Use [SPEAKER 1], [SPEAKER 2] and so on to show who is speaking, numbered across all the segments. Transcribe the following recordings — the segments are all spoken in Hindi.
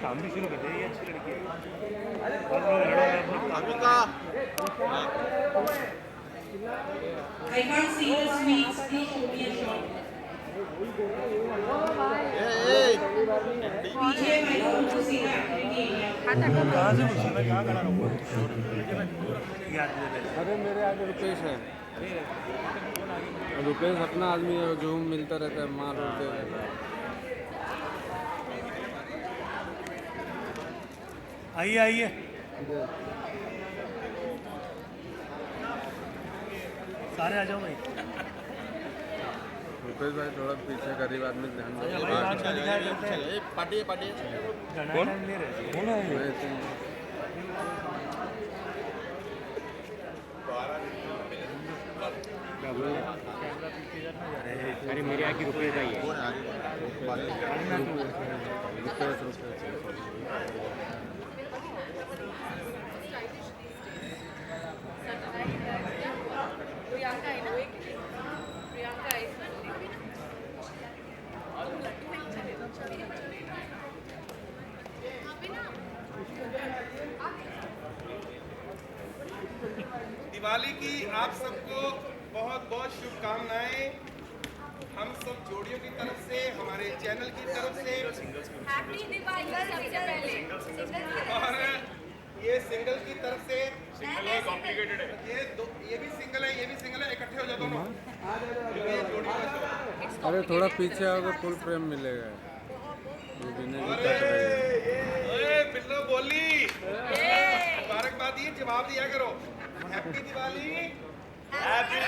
[SPEAKER 1] काम भी शुरू कर दे, ये अच्छी लड़की है।
[SPEAKER 2] I can't see the sweets. Please show me a shot. पीछे I don't want to see the activity area.
[SPEAKER 1] कहाँ से घुसी? मैं कहाँ खड़ा रहूँगा?
[SPEAKER 3] अरे मेरे आगे रुपेश है। रुपेश अपना आदमी है, जो मिलता रहता है, मार होते रहता है।
[SPEAKER 1] आइए आइए, सारे आ जाओ भाई।
[SPEAKER 3] रुपेश भाई थोड़ा पीछे गरीब आदमी ध्यान दो।
[SPEAKER 4] पार्टी पार्टी
[SPEAKER 1] कौन ले रहे?
[SPEAKER 4] अरे मेरे आगे रुपये का ही है।
[SPEAKER 5] प्रियंका है ना, प्रियंका है इसमें।
[SPEAKER 6] दिवाली की आप सबको बहुत बहुत शुभकामनाएं। हम सब जोड़ियों की तरफ से, हमारे चैनल की तरफ से
[SPEAKER 5] हैप्पी दिवाली सबसे पहले।
[SPEAKER 6] और ये सिंगल की तरफ से।
[SPEAKER 4] कॉम्प्लिकेटेड है।
[SPEAKER 6] ये भी सिंगल है, ये भी सिंगल है, इकट्ठे हो जाओ दोनों। ये जोड़ी का शो।
[SPEAKER 3] अरे थोड़ा पीछे आओगे फुल फ्रेम मिलेगा। ये बिना
[SPEAKER 6] अरे बिल्लो बोली, मुबारकबाद दिए, जवाब दिया करो। Happy Diwali, happy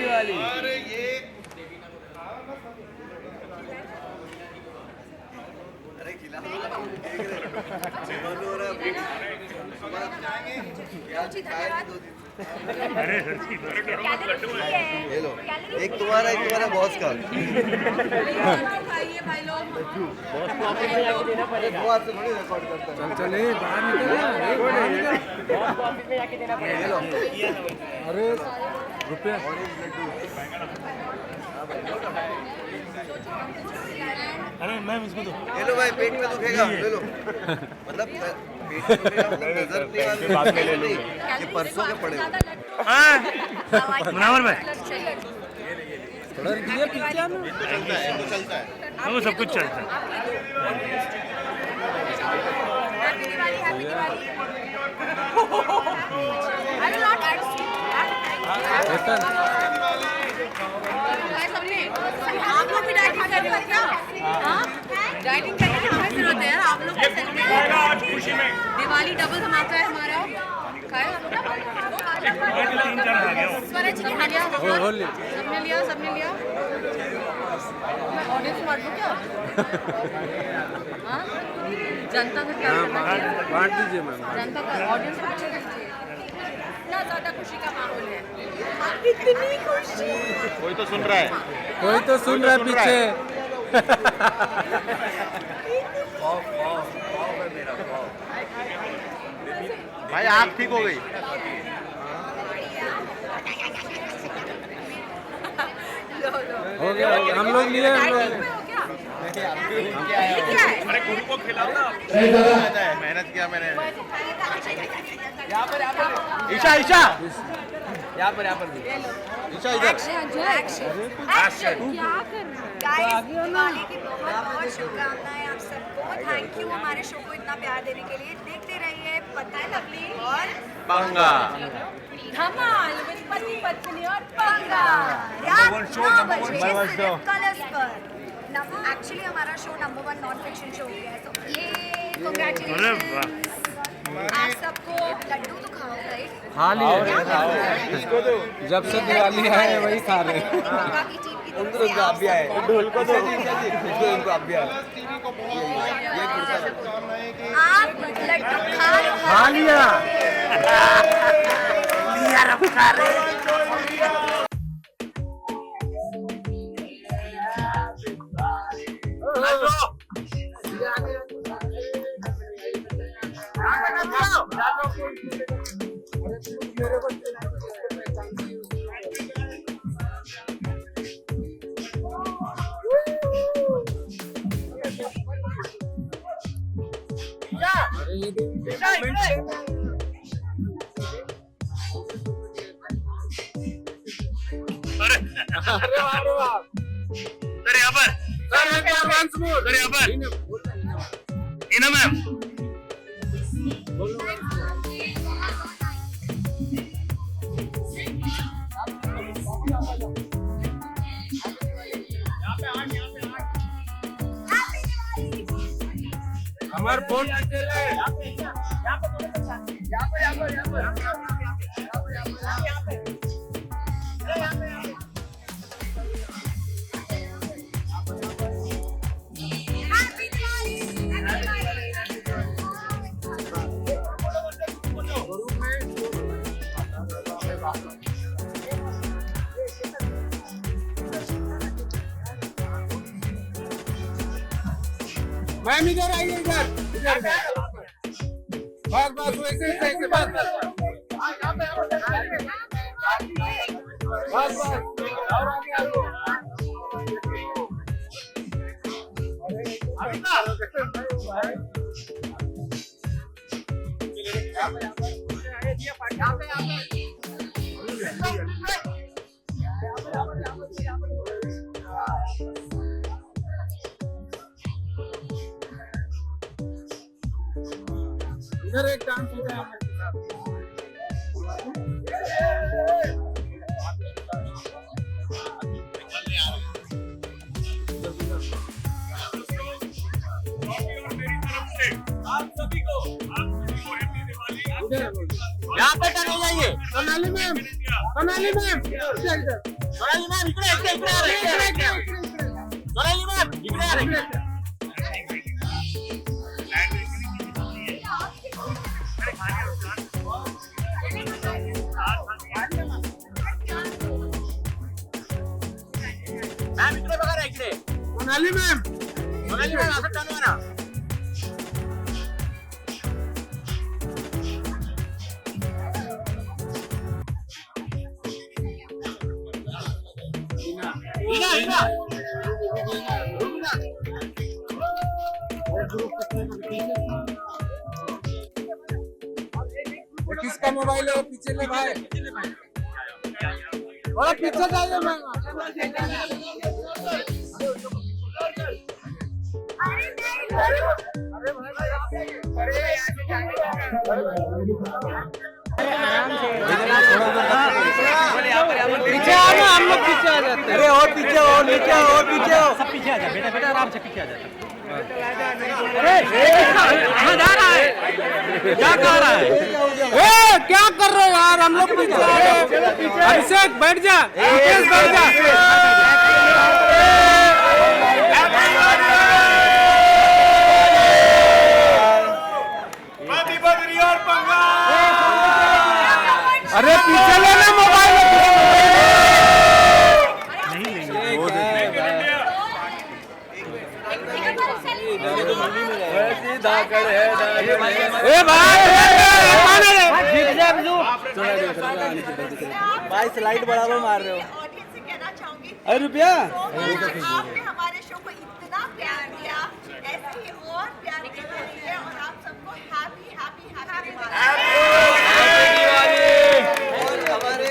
[SPEAKER 6] Diwali. और ये अरे खिला
[SPEAKER 1] अरे
[SPEAKER 4] हेलो, एक तुम्हारा बॉस का।
[SPEAKER 5] खाइए भाई लोग।
[SPEAKER 4] थोड़ी रिकॉर्ड करता है।
[SPEAKER 3] चल बाहर निकल। अरे रुपये
[SPEAKER 1] अरे मैम इसको दो।
[SPEAKER 4] ले लो भाई, पेट में दुखेगा, ले लो। मतलब पेट में दुखेगा, मतलब नजर नहीं वाले बाद में ले लो। ये परसों के पड़े हुए।
[SPEAKER 1] मुनावर भाई,
[SPEAKER 3] थोड़ा दिया पीछे में।
[SPEAKER 4] चलता है।
[SPEAKER 1] वो सब कुछ चलता है।
[SPEAKER 5] Happy Diwali, happy Diwali. अरे लॉट आप लोग भी डाइटिंग कर रहे हो क्या? हाँ, डाइटिंग करने की क्या जरूरत है यार? आप लोग दिवाली डबल धमाका है हमारा। खाए स्वराज जी ने लिया, सबने लिया, सबने लिया। मैं ऑडियंस मार दूं क्या? हाँ, जनता का क्या करना चाहिए?
[SPEAKER 3] बांट दीजिए मैम।
[SPEAKER 5] जनता का ऑडियंस को अच्छा करना चाहिए। इतना ज़्यादा खुशी का माहौल है, इतनी खुशी।
[SPEAKER 4] कोई तो सुन रहा है।
[SPEAKER 3] कोई तो सुन रहा है पीछे।
[SPEAKER 4] भाई आँख ठीक हो गई।
[SPEAKER 3] हो गया हम लोग लिए
[SPEAKER 4] अरे गुरु को खिलाओ ना। मेहनत किया मैंने। ईशा ईशा यहाँ पर भी। ईशा इधर।
[SPEAKER 5] गाइस, दिवाली की बहुत बहुत शुभकामनाएं आप सबको। थैंक यू हमारे शो को इतना प्यार देने के लिए। देखते रहिए पता है लवली और
[SPEAKER 4] पंगा।
[SPEAKER 5] धमाल विद पति पत्नी और पंगा। रात 9 बजे कलर्स पर। एक्चुअली हमारा show number 1 non fiction show है, तो ये कांग्रेचुलेशन आप सबको। लड्डू तो खाओ राइट?
[SPEAKER 3] खा लिए।
[SPEAKER 4] इसको दो।
[SPEAKER 3] जब से दिवाली आए वही खा रहे।
[SPEAKER 5] पंगा की टीम की तरफ से
[SPEAKER 4] आप भी आए। ढोल को दो। इनको आप भी आए।
[SPEAKER 6] टीवी को बहुत शुभकामनाएं कि
[SPEAKER 5] आप लड्डू खा
[SPEAKER 3] लिया।
[SPEAKER 1] अरे सर यहाँ पर सर यहाँ पर हीना मैम
[SPEAKER 3] हमारे फोन मैम इधर आइए इधर इधर बस वैसे बस और आगे आओ इधर एक डांस हो रहा है
[SPEAKER 7] यहाँ पे टर्न हो जाइए।
[SPEAKER 3] सोनाली मैम
[SPEAKER 7] सोनाली मैम इकडे आ रहे सोनाली मैम इकडे आ रहे मैम इकडे बघा रे इकडे
[SPEAKER 3] सोनाली मैम
[SPEAKER 7] असं टर्न हो ना
[SPEAKER 3] किसका मोबाइल है पीछे ले भाई और पीछे जाइए मैम पीछे आओ ना हम लोग पीछे आ जाते हैं अरे और पीछे और नीचे और पीछे हो सब पीछे आ जा बेटा बेटा आराम से पीछे आ जा कहाँ जा रहा है क्या कर रहा है ए क्या कर रहे हो यार हम लोग पीछे आ रहे हैं अभिषेक बैठ जा बैठ जा अरे पीछे लेना मोबाइल भाई स्लाइड बराबर मार रहे हो
[SPEAKER 5] ऑडियंस से कहना चाहूंगी
[SPEAKER 3] अरे रुपया
[SPEAKER 5] आपने हमारे शो को इतना प्यार दिया ऐसे ही और प्यार देते रहिए और आप सबको हैप्पी हैप्पी
[SPEAKER 4] और हमारे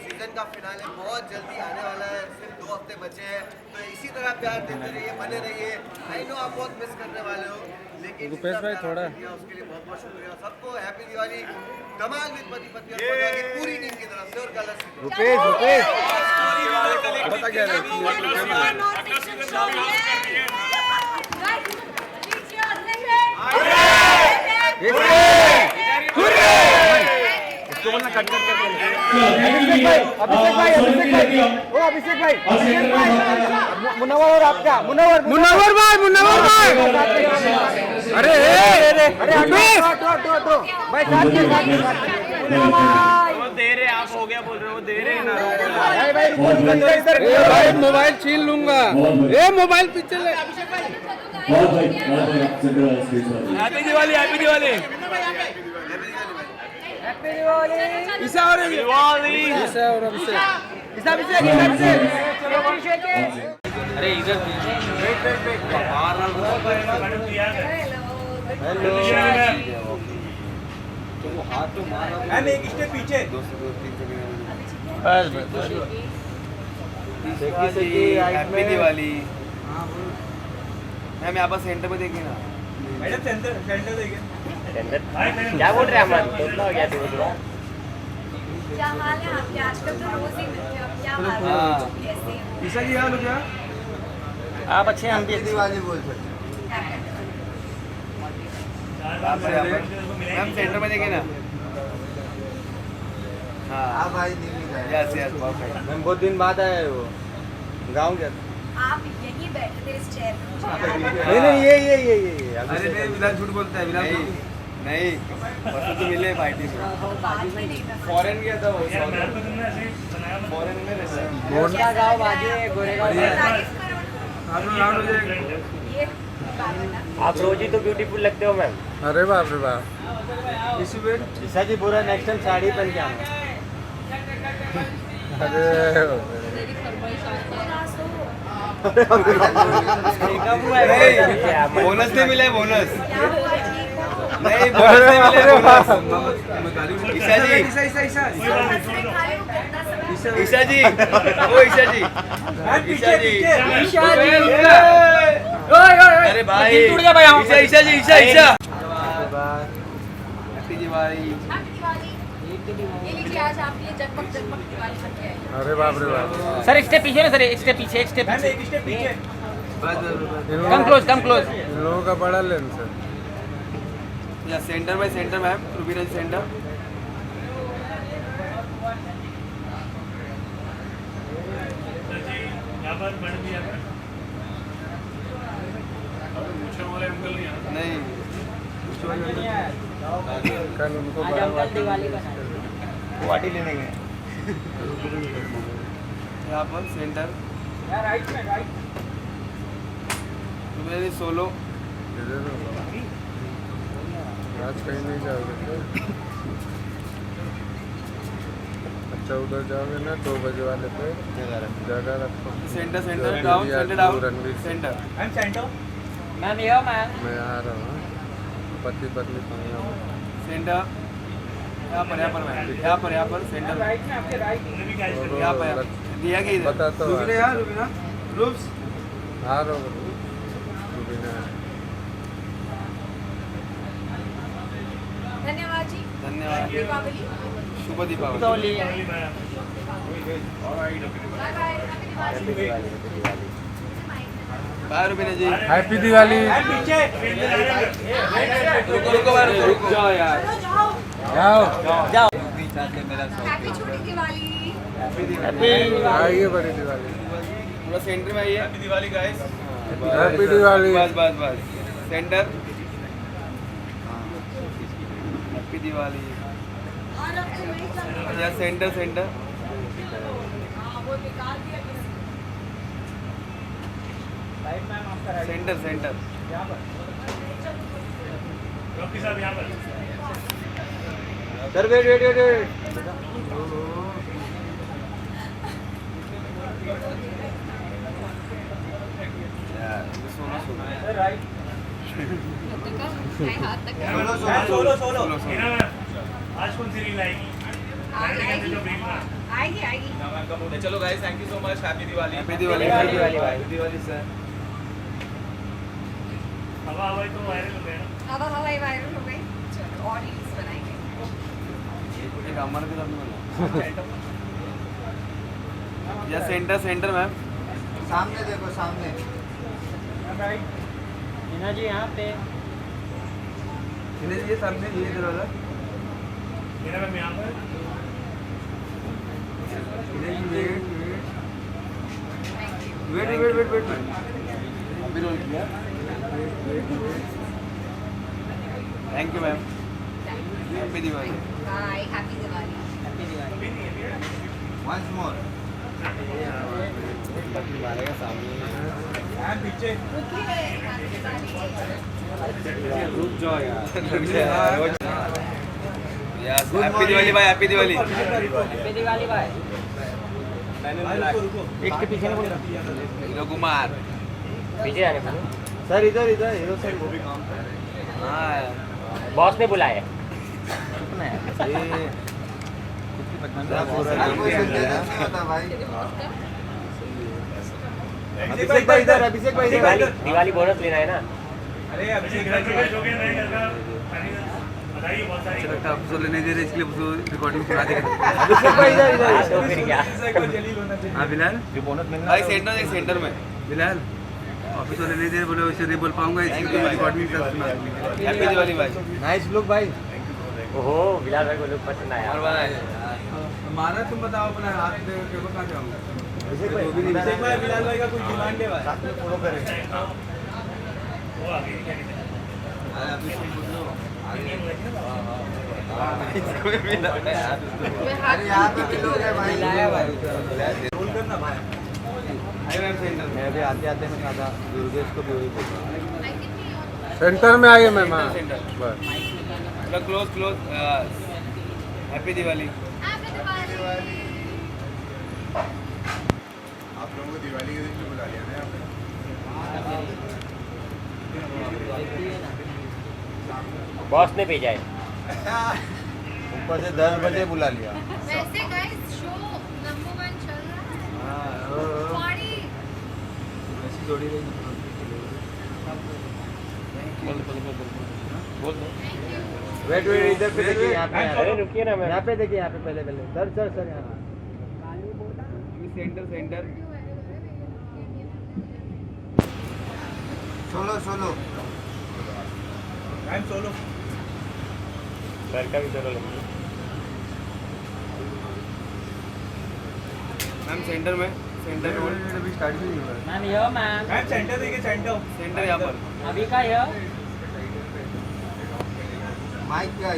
[SPEAKER 4] सीजन का फिनाले बहुत जल्दी आने वाला है सिर्फ 2 हफ्ते बचे हैं तो इसी तरह प्यार देते रहिए बने रहिए आई नो आप बहुत मिस करने वाले हो लेकिन
[SPEAKER 3] रुपेश भाई थोड़ा
[SPEAKER 4] उसके लिए बहुत बहुत शुक्रिया सबको हैप्पी दिवाली धमाल विद पति पत्नी और पत्नी की पूरी टीम की तरफ से और कलर्स की तरफ से
[SPEAKER 3] बता क्या इसको बोलना कट कट अभिषेक भाई मुनव्वर और आपका मुनव्वर भाई अरे भाई
[SPEAKER 7] दे रहे आप हो गया बोल रहे हो दे रहे
[SPEAKER 3] भाई मोबाइल छीन लूंगा ये मोबाइल पीछे ले
[SPEAKER 7] हैप्पी दिवाली हैप्पी दिवाली
[SPEAKER 3] ईसा और अभिषेक
[SPEAKER 7] अरे इधर मैम एक स्टेप पीछे।
[SPEAKER 4] हैप्पी दिवाली। मैम यहाँ पर सेंटर में देखिए ना।
[SPEAKER 7] मैडम सेंटर देखिए।
[SPEAKER 3] क्या बोल रहे हैं अमन? कितना हो गया तू?
[SPEAKER 5] क्या हाल है आपके? आजकल तो रोज ही मिलते हो, क्या हाल है?
[SPEAKER 4] हाँ।
[SPEAKER 5] कैसे हो?
[SPEAKER 4] ईशा जी हाल हो क्या?
[SPEAKER 3] आप अच्छे हैं, हम भी
[SPEAKER 4] दिवाली बोल सकते। मैम सेंटर में देखिए ना। हाँ भाई यस यस परफेक्ट।
[SPEAKER 3] मैम बहुत दिन बाद आए वो गाँव गया था।
[SPEAKER 5] आप यहीं बैठे थे इस चेयर पे, मुझे याद है।
[SPEAKER 3] नहीं ये
[SPEAKER 4] अरे नहीं विलास झूठ बोलता है विलास। नहीं परसों तो मिले पार्टी में।
[SPEAKER 5] बात ही नहीं था।
[SPEAKER 4] फॉरेन गया था वो। फॉरेन में रहता है।
[SPEAKER 3] गोंडा गाँव बाजे गोरेगांव।
[SPEAKER 5] तारीफ करो ना।
[SPEAKER 4] राउंड हो जाएगा।
[SPEAKER 5] ये बात बता।
[SPEAKER 3] आप रोज ही तो ब्यूटीफुल लगते हो मैम।
[SPEAKER 8] अरे बाप रे बाप।
[SPEAKER 4] इसी पे
[SPEAKER 3] ईशा जी पूरा नेक्स्ट टाइम साड़ी पहन के आना।
[SPEAKER 8] अरे
[SPEAKER 4] बोनस नहीं मिला है बोनस।
[SPEAKER 5] क्या हुआ, ठीक हो?
[SPEAKER 4] नहीं बोनस नहीं मिला है बोनस। ईशा जी
[SPEAKER 5] हंस रहे खाली हो, कितना समय?
[SPEAKER 4] ईशा जी ओ ईशा जी ईशा जी अरे भाई ईशा जी ईशा हैप्पी दिवाली।
[SPEAKER 5] हैप्पी दिवाली। ये लीजिए, आज आप ये जगमग जगमग दिवाली करके आए।
[SPEAKER 8] अरे बाप रे बाप।
[SPEAKER 3] सर एक स्टेप पीछे ना सर, एक स्टेप पीछे, एक स्टेप
[SPEAKER 7] मैम
[SPEAKER 3] पीछे।
[SPEAKER 7] एक स्टेप पीछे।
[SPEAKER 3] Come close come close.
[SPEAKER 8] इन लोगों का बड़ा लेंस है।
[SPEAKER 4] या सेंटर बाय सेंटर मैम रूबीरन सेंटर। नहीं
[SPEAKER 8] कल उनको
[SPEAKER 3] गुवाहाटी लेने गए।
[SPEAKER 4] यहाँ पर सेंटर
[SPEAKER 7] राइट में राइट।
[SPEAKER 4] रूबीरन सोलो।
[SPEAKER 8] इधर हो। आज कहीं नहीं जाओगे क्या? अच्छा उधर जाओगे ना 2 बजे वाले पे जगह रखो।
[SPEAKER 4] Centre centre down centre down
[SPEAKER 8] Ranveer
[SPEAKER 4] centre.
[SPEAKER 7] Ma'am centre.
[SPEAKER 3] Ma'am ये मैम।
[SPEAKER 8] मैं आ रहा हूँ पति पत्नी पंगा में।
[SPEAKER 4] सेंटर यहाँ पर मैम यहाँ पर सेंटर
[SPEAKER 7] राइट में आपके राइट।
[SPEAKER 4] यहाँ पर दिया कि इधर
[SPEAKER 8] बताता हूँ।
[SPEAKER 4] रूबीना यार रूबीना रूप्स
[SPEAKER 8] आ रहा हूँ रुबीना।
[SPEAKER 5] धन्यवाद जी।
[SPEAKER 4] धन्यवाद।
[SPEAKER 5] दीपावली।
[SPEAKER 4] शुभ Deepavali.
[SPEAKER 5] Bye bye. Happy Diwali.
[SPEAKER 4] Bye Rubina ji.
[SPEAKER 8] Happy Diwali.
[SPEAKER 7] Ma'am पीछे।
[SPEAKER 4] रुको रुक जाओ यार।
[SPEAKER 8] जाओ
[SPEAKER 3] जाओ।
[SPEAKER 5] हैप्पी छोटी दिवाली।
[SPEAKER 8] आइए बड़ी दिवाली।
[SPEAKER 4] थोड़ा सेंटर में आइए। Happy Diwali guys.
[SPEAKER 8] Happy Diwali.
[SPEAKER 4] बस सेंटर। हैप्पी दिवाली।
[SPEAKER 5] और अब तो नहीं चल रहा।
[SPEAKER 4] या सेंटर सेंटर
[SPEAKER 5] हाँ, वो निकाल दिया किसी ने।
[SPEAKER 7] राइट मैम आपका राइट।
[SPEAKER 4] सेंटर सेंटर
[SPEAKER 7] यहाँ पर।
[SPEAKER 3] डॉक्टर साहब यहाँ पर। Sir wait.
[SPEAKER 7] राइट।
[SPEAKER 4] सोलो
[SPEAKER 3] आज कौन सी रील आएगी?
[SPEAKER 5] आएगी।
[SPEAKER 6] चलो guys thank you so much. Happy Diwali.
[SPEAKER 4] Happy Diwali.
[SPEAKER 3] Happy
[SPEAKER 4] Diwali sir.
[SPEAKER 3] हवा तो वायरल हो गया ना।
[SPEAKER 5] हवाई वायरल हो गई। चलो और रील्स बनाएंगे।
[SPEAKER 4] एक अमर भी बना। या सेंटर मैम। सामने देखो सामने।
[SPEAKER 7] राइट।
[SPEAKER 3] मीना जी यहाँ पे।
[SPEAKER 4] ये सामने ये दरवाजा।
[SPEAKER 3] मेरा मैम यहाँ पर।
[SPEAKER 4] वेट अभी रोल किया। Thank you ma'am. Happy Diwali.
[SPEAKER 5] Bye. Happy Diwali.
[SPEAKER 4] Once more.
[SPEAKER 7] Ma'am पीछे।
[SPEAKER 4] रुक जाओ यार। यस हैप्पी दिवाली भाई। हैप्पी दिवाली।
[SPEAKER 3] हैप्पी दिवाली भाई। एक के पीछे ना बोल।
[SPEAKER 4] हीरो कुमार।
[SPEAKER 3] पीछे आने को।
[SPEAKER 4] सर इधर इधर हीरो सर वो भी काम कर रहे हैं। हाँ
[SPEAKER 7] बॉस ने बुलाया
[SPEAKER 4] अभिषेक भाई इधर, अभिषेक भाई इधर।
[SPEAKER 7] दिवाली बोनस लेना है ना।
[SPEAKER 3] आपको लेने दे रहे इसलिए रिकॉर्डिंग सुना देगा।
[SPEAKER 4] अभिषेक भाई इधर इधर।
[SPEAKER 7] तो फिर क्या
[SPEAKER 3] हाँ बिलाल,
[SPEAKER 4] भाई सेंटर में।
[SPEAKER 3] बिलाल ऑफिस वाले नहीं दे रहे, बोले वैसे नहीं बोल पाऊंगा इसलिए रिकॉर्डिंग सुना दूंगा।
[SPEAKER 4] हैप्पी दिवाली भाई। नाइस लुक भाई।
[SPEAKER 7] ओहो बिलाल भाई को लोग पसंद आया।
[SPEAKER 3] हमारा तुम बताओ अपना हाथ देखो कहाँ जाऊंगा।
[SPEAKER 4] अभिषेक भाई बिलाल भाई का कुछ डिमांड है भाई, साथ में फॉलो करें। अरे यहाँ पे भी लोग हैं भाई। रोल करना भाई। मैं अभी आते आते मैं कहा था दुर्गेश को भी वही बोला।
[SPEAKER 8] सेंटर में आइए मैम। हाँ बस
[SPEAKER 4] क्लोज क्लोज। हैप्पी दिवाली।
[SPEAKER 8] आप लोगों को दिवाली के दिन क्यों बुला लिया ना यहाँ पे?
[SPEAKER 7] बॉस ने भेजा है।
[SPEAKER 4] ऊपर से 10 बजे बुला लिया।
[SPEAKER 5] वैसे गाइस शो नंबर 1 चल रहा है। पार्टी
[SPEAKER 3] ऐसी जोड़ी रही।
[SPEAKER 4] वेट वेट इधर पे देखिए, यहाँ पे
[SPEAKER 7] अरे रुकिए ना मैम।
[SPEAKER 4] यहाँ पे देखिए, यहाँ पे पहले पहले सर सर सर यहाँ पे centre centre. Solo solo
[SPEAKER 6] ma'am solo.
[SPEAKER 7] Sir का भी चलो लेंगे।
[SPEAKER 4] मैम सेंटर में
[SPEAKER 3] अभी स्टार्ट भी नहीं हुआ है।
[SPEAKER 7] मैम यो मैम।
[SPEAKER 6] मैम सेंटर देखिए
[SPEAKER 4] सेंटर यहाँ पर।
[SPEAKER 7] अभी का यो।
[SPEAKER 4] माइक क्या है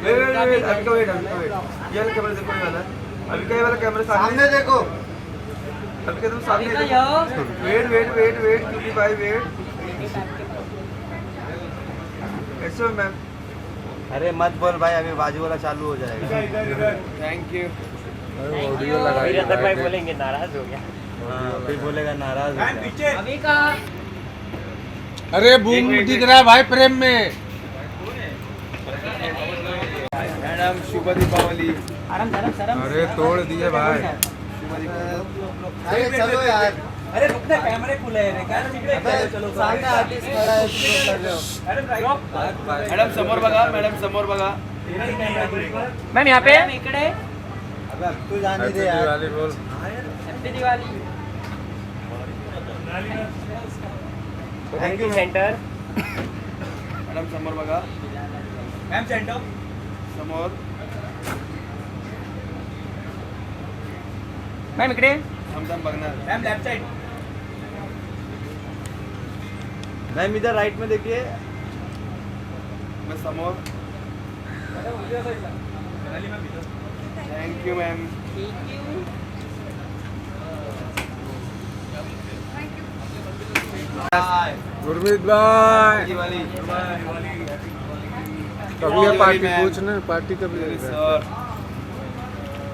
[SPEAKER 3] वेट अभी का वेट ये वाला कैमरा देखो, ये वाला अभी का ये वाला कैमरा
[SPEAKER 4] सामने देखो।
[SPEAKER 3] अभी का तुम सामने देखो। वेट वेट वेट वेट क्योंकि भाई वेट कैसे हो मैम?
[SPEAKER 4] अरे मत बोल भाई, अभी बाजू वाला चालू हो जाएगा। Thank you.
[SPEAKER 8] ऑडियो लगा
[SPEAKER 7] वीरेंद्र भाई बोलेंगे नाराज हो गया।
[SPEAKER 4] हाँ फिर बोलेगा नाराज हो
[SPEAKER 6] मैम
[SPEAKER 4] गया।
[SPEAKER 6] पीछे।
[SPEAKER 7] अभी का
[SPEAKER 8] अरे बूम दिख रहा है भाई प्रेम में।
[SPEAKER 4] मैडम शुभ दीपावली।
[SPEAKER 8] अरे तोड़ दिए भाई।
[SPEAKER 4] अरे चलो यार।
[SPEAKER 6] अरे रुकना, कैमरे खुले हैं।
[SPEAKER 4] चलो सामने आर्टिस्ट खड़ा है, शूट कर रहे हो। मैडम समोर बघा, मैडम समोर बघा।
[SPEAKER 7] मैम यहाँ पे इकडे।
[SPEAKER 4] अब तू जाने
[SPEAKER 8] हैप्पी
[SPEAKER 4] दे यार।
[SPEAKER 8] दिवाली बोल।
[SPEAKER 7] Happy Diwali.
[SPEAKER 4] Thank you
[SPEAKER 7] centre.
[SPEAKER 4] Madam समोर बघा,
[SPEAKER 6] मैम सेंटर।
[SPEAKER 4] समोर।
[SPEAKER 7] मैम इकडे।
[SPEAKER 4] हम बघणार।
[SPEAKER 6] Ma'am left side.
[SPEAKER 4] मैम इधर राइट में देखिए। मैं समोर। Thank you ma'am.
[SPEAKER 8] गुरमीत भाई
[SPEAKER 4] दिवाली।
[SPEAKER 8] कभी ये पार्टी पूछना, पार्टी कभी है?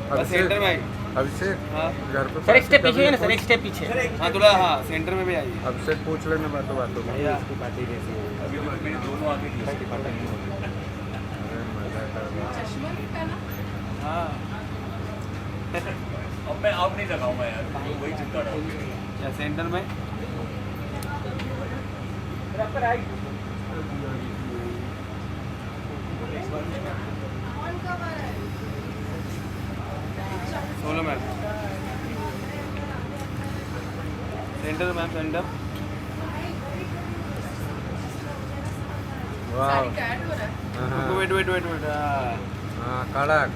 [SPEAKER 4] सर सेंटर में।
[SPEAKER 8] अभिषेक
[SPEAKER 4] हाँ
[SPEAKER 8] घर पे
[SPEAKER 7] सर एक स्टेप पीछे है ना सर, एक स्टेप पीछे।
[SPEAKER 4] हाँ थोड़ा, हाँ सेंटर में भी आइए।
[SPEAKER 8] अभिषेक पूछ लेना बातों बातों में।
[SPEAKER 4] भैया
[SPEAKER 8] अरे मजा कर रहा है।
[SPEAKER 4] हाँ
[SPEAKER 6] अब मैं आप नहीं लगाऊंगा यार, वही चिंता रहा।
[SPEAKER 4] या सेंटर में। Solo ma'am. Centre ma'am, centre.
[SPEAKER 8] वाह
[SPEAKER 4] वेट वेट वेट वेट।
[SPEAKER 8] हाँ कड़क।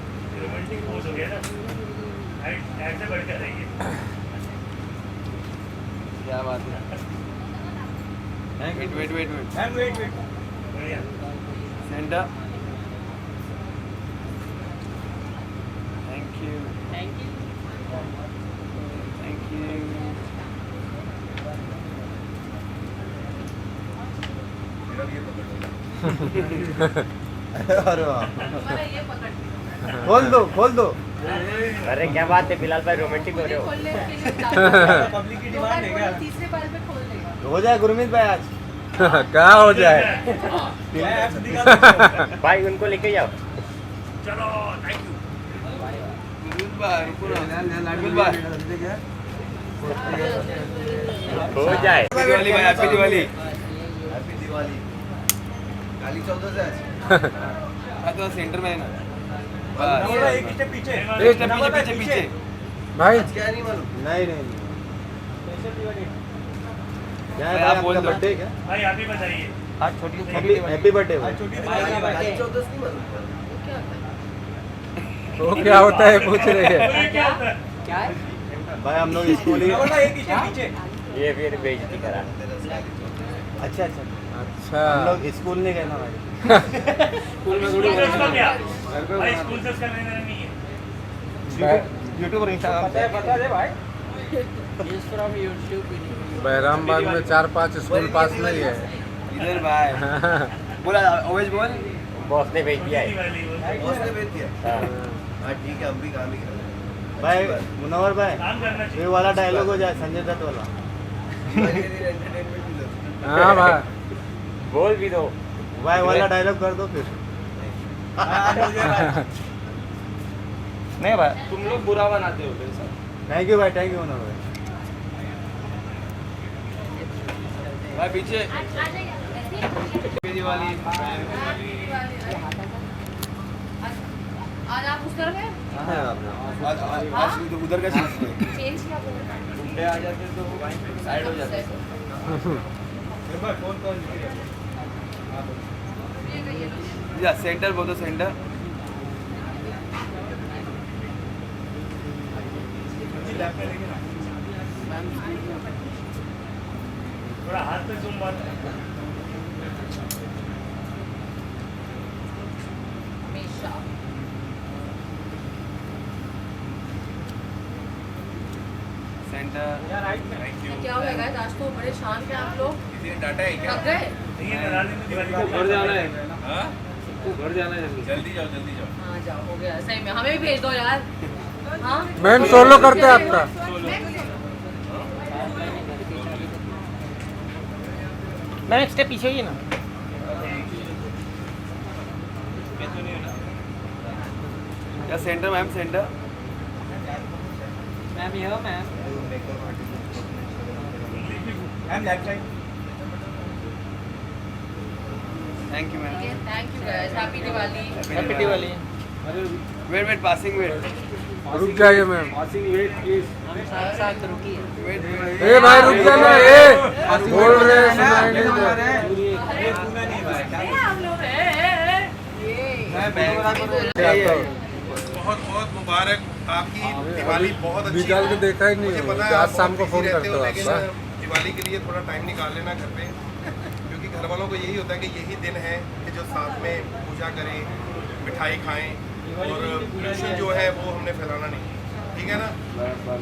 [SPEAKER 4] क्या बात है। Wait wait wait wait.
[SPEAKER 6] Ma'am wait wait.
[SPEAKER 4] Centre. Thank you
[SPEAKER 7] thank you.
[SPEAKER 4] Thank you. अरे वाह। खोल दो खोल दो।
[SPEAKER 7] अरे क्या बात है बिलाल भाई, रोमांटिक हो रहे हो।
[SPEAKER 6] पब्लिक की डिमांड है क्या?
[SPEAKER 2] तीसरे बार में खोल देगा।
[SPEAKER 4] हो जाए गुरमीत भाई आज।
[SPEAKER 8] क्या हो जाए?
[SPEAKER 7] भाई उनको लेके जाओ।
[SPEAKER 1] चलो थैंक यू
[SPEAKER 7] हो जाए।
[SPEAKER 4] दिवाली भाई, हैप्पी दिवाली। हैप्पी दिवाली। काली चौदह से आज तो सेंटर में है ना।
[SPEAKER 3] एक स्टेप पीछे
[SPEAKER 8] भाई
[SPEAKER 4] क्या नहीं मालूम।
[SPEAKER 8] नहीं क्या है
[SPEAKER 4] आप
[SPEAKER 8] भाई,
[SPEAKER 4] बोल
[SPEAKER 8] आपका
[SPEAKER 4] दो।
[SPEAKER 8] बर्थडे क्या?
[SPEAKER 1] भाई आप ही बताइए
[SPEAKER 8] हैप्पी बर्थडे भाई।
[SPEAKER 4] काली चौदह नहीं मालूम।
[SPEAKER 8] वो क्या होता है पूछ रहे हैं
[SPEAKER 2] क्या है
[SPEAKER 8] भाई। हम लोग स्कूल ही
[SPEAKER 7] ये फिर बेइज्जती करा।
[SPEAKER 4] अच्छा अच्छा।
[SPEAKER 8] अच्छा
[SPEAKER 4] हम लोग स्कूल नहीं गए ना भाई।
[SPEAKER 1] स्कूल से उसका क्या भाई स्कूल से उसका लेना नहीं है
[SPEAKER 4] यूट्यूब और इंस्टाग्राम पे।
[SPEAKER 8] बहरामबाग में 4-5 स्कूल पास नहीं है।
[SPEAKER 4] इधर भाई बोला ओवेज बोल।
[SPEAKER 7] बॉस ने भेज दिया है।
[SPEAKER 1] दिवाली बोल।
[SPEAKER 4] बॉस ने भेज दिया।
[SPEAKER 7] हाँ।
[SPEAKER 4] हाँ ठीक है, हम भी काम ही कर रहे हैं।
[SPEAKER 8] भाई मुनव्वर भाई
[SPEAKER 1] काम करना
[SPEAKER 8] ये
[SPEAKER 1] चाहिए
[SPEAKER 8] वाला डायलॉग हो जाए संजय दत्त वाला।
[SPEAKER 4] एंटरटेनमेंट मिल जाती
[SPEAKER 8] हाँ भाई
[SPEAKER 7] बोल भी दो।
[SPEAKER 8] भाई वाला डायलॉग कर दो फिर।
[SPEAKER 4] नहीं भाई।
[SPEAKER 3] तुम लोग बुरा बनाते हो फिर सब।
[SPEAKER 8] थैंक यू भाई, थैंक यू मुनव्वर भाई।
[SPEAKER 4] भाई पीछे दिवाली।
[SPEAKER 5] आज आप उस तरफ हैं
[SPEAKER 4] आज उधर का चीज
[SPEAKER 5] चेंज क्या बोल रहे हैं?
[SPEAKER 4] आ जाते तो साइड हो जाते या सेंटर बोलो सेंटर।
[SPEAKER 1] थोड़ा हाथ पे जूम बात
[SPEAKER 5] हमेशा
[SPEAKER 4] सेंटर।
[SPEAKER 5] क्या हो गया आज तो बड़े शांत हैं आप लोग।
[SPEAKER 4] डाटा है
[SPEAKER 5] थक गए?
[SPEAKER 1] नहीं है रानी में दिवाली
[SPEAKER 3] घर जाना है, घर जाना है जल्दी।
[SPEAKER 5] हाँ जाओ, हो गया सही में। हमें भी भेज दो यार। हाँ
[SPEAKER 8] मैम सोलो करते हैं आपका।
[SPEAKER 3] मैं एक स्टेप पीछे ही ना।
[SPEAKER 4] या सेंटर मैम सेंटर।
[SPEAKER 3] मैम ये हो ma'am.
[SPEAKER 4] Thank you ma'am.
[SPEAKER 5] Thank you guys, happy Diwali.
[SPEAKER 3] Happy Diwali.
[SPEAKER 4] Wait wait passing wait
[SPEAKER 8] रुक जाइए मैम।
[SPEAKER 4] वेट
[SPEAKER 8] ए भाई रुक जाना। ए बोल रहे हैं सुनाई नहीं दे।
[SPEAKER 5] हम लोग
[SPEAKER 6] बहुत बहुत मुबारक। आपकी दिवाली बहुत अच्छी
[SPEAKER 8] विशाल को देखा ही नहीं
[SPEAKER 6] मुझे
[SPEAKER 8] है।
[SPEAKER 6] पता है
[SPEAKER 8] आज
[SPEAKER 6] आप
[SPEAKER 8] शाम को
[SPEAKER 6] बहुत
[SPEAKER 8] फोन
[SPEAKER 6] busy
[SPEAKER 8] करते हो
[SPEAKER 6] रहते
[SPEAKER 8] आपका।
[SPEAKER 6] लेकिन दिवाली के लिए थोड़ा टाइम निकाल लेना घर पे, क्योंकि घर वालों को यही होता है कि यही दिन है कि जो साथ में पूजा करें, मिठाई खाएं, और पोल्यूशन जो है वो हमने फैलाना नहीं। ठीक है ना?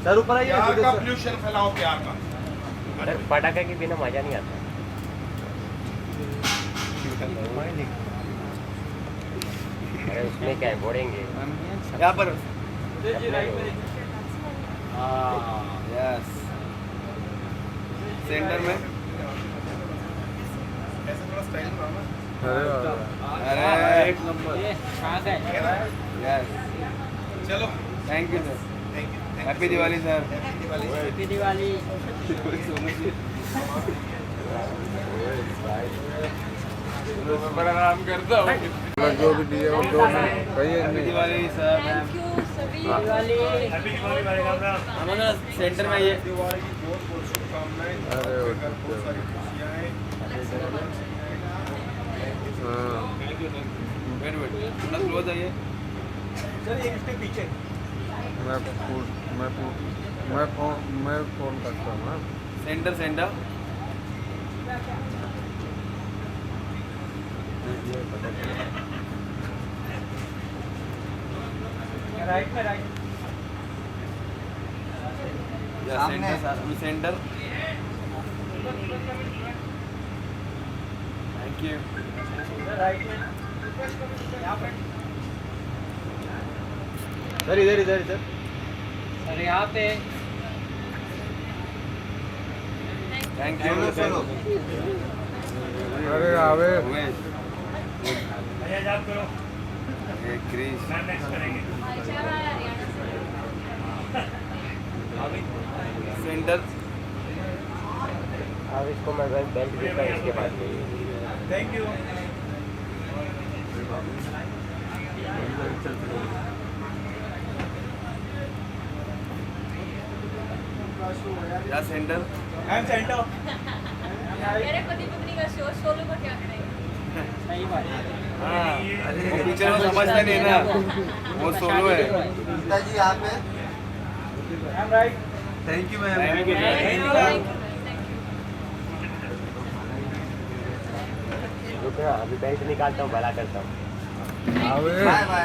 [SPEAKER 8] सर ऊपर आइए।
[SPEAKER 6] प्यार का पोल्यूशन फैलाओ, प्यार का।
[SPEAKER 7] सर पटाखे के बिना मजा नहीं आता। अरे उसमें क्या है, फोड़ेंगे।
[SPEAKER 4] यहाँ पर
[SPEAKER 8] यस
[SPEAKER 4] सेंटर में।
[SPEAKER 6] ऐसे थोड़ा स्टाइल बनाना।
[SPEAKER 8] अरे
[SPEAKER 4] अरे
[SPEAKER 3] एक नंबर।
[SPEAKER 4] यस
[SPEAKER 6] चलो
[SPEAKER 4] thank you sir.
[SPEAKER 6] Thank you.
[SPEAKER 4] Happy Diwali sir.
[SPEAKER 6] Diwali.
[SPEAKER 3] Happy Diwali.
[SPEAKER 8] बड़ा काम करता हूँ। जो भी दिए वो दो में कहिए
[SPEAKER 4] हैप्पी
[SPEAKER 8] नहीं।
[SPEAKER 4] Diwali sir ma'am.
[SPEAKER 5] Thank you सभी।
[SPEAKER 1] हैप्पी दिवाली भाई राम राम।
[SPEAKER 4] हमारा सेंटर में ये
[SPEAKER 6] दिवाली की बहुत बहुत शुभकामनाएं।
[SPEAKER 8] अरे
[SPEAKER 6] आपके घर बहुत सारी खुशियां हैं।
[SPEAKER 8] हाँ
[SPEAKER 4] वेट वेट थोड़ा क्लोज आइए।
[SPEAKER 3] सर एक स्टेप पीछे।
[SPEAKER 8] मैं फोन करता हूँ ना।
[SPEAKER 4] Centre centre.
[SPEAKER 3] राइट में right.
[SPEAKER 4] Centre centre. Thank you.
[SPEAKER 3] Right में। यहाँ पे।
[SPEAKER 8] सर इधर इधर इधर।
[SPEAKER 3] अरे यहाँ पे।
[SPEAKER 4] Thank you.
[SPEAKER 8] अरे आवे
[SPEAKER 4] क्रिश सेंटर
[SPEAKER 3] अब इसको मैं बेल्ट देता हूँ इसके बाद
[SPEAKER 7] थैंक यू
[SPEAKER 4] या सेंटर
[SPEAKER 7] आई एम सेंटर
[SPEAKER 5] मेरे पति पत्नी का शो सोलो को क्या करेंगे?
[SPEAKER 4] वो पिक्चर में समझते नहीं ना, वो सोलो है। पिताजी यहाँ पे
[SPEAKER 7] I am right
[SPEAKER 4] thank you ma'am.
[SPEAKER 5] Thank you.
[SPEAKER 3] रुक ना, अभी बेल्ट निकालता हूँ भला करता हूँ
[SPEAKER 8] आवे
[SPEAKER 4] बाय बाय।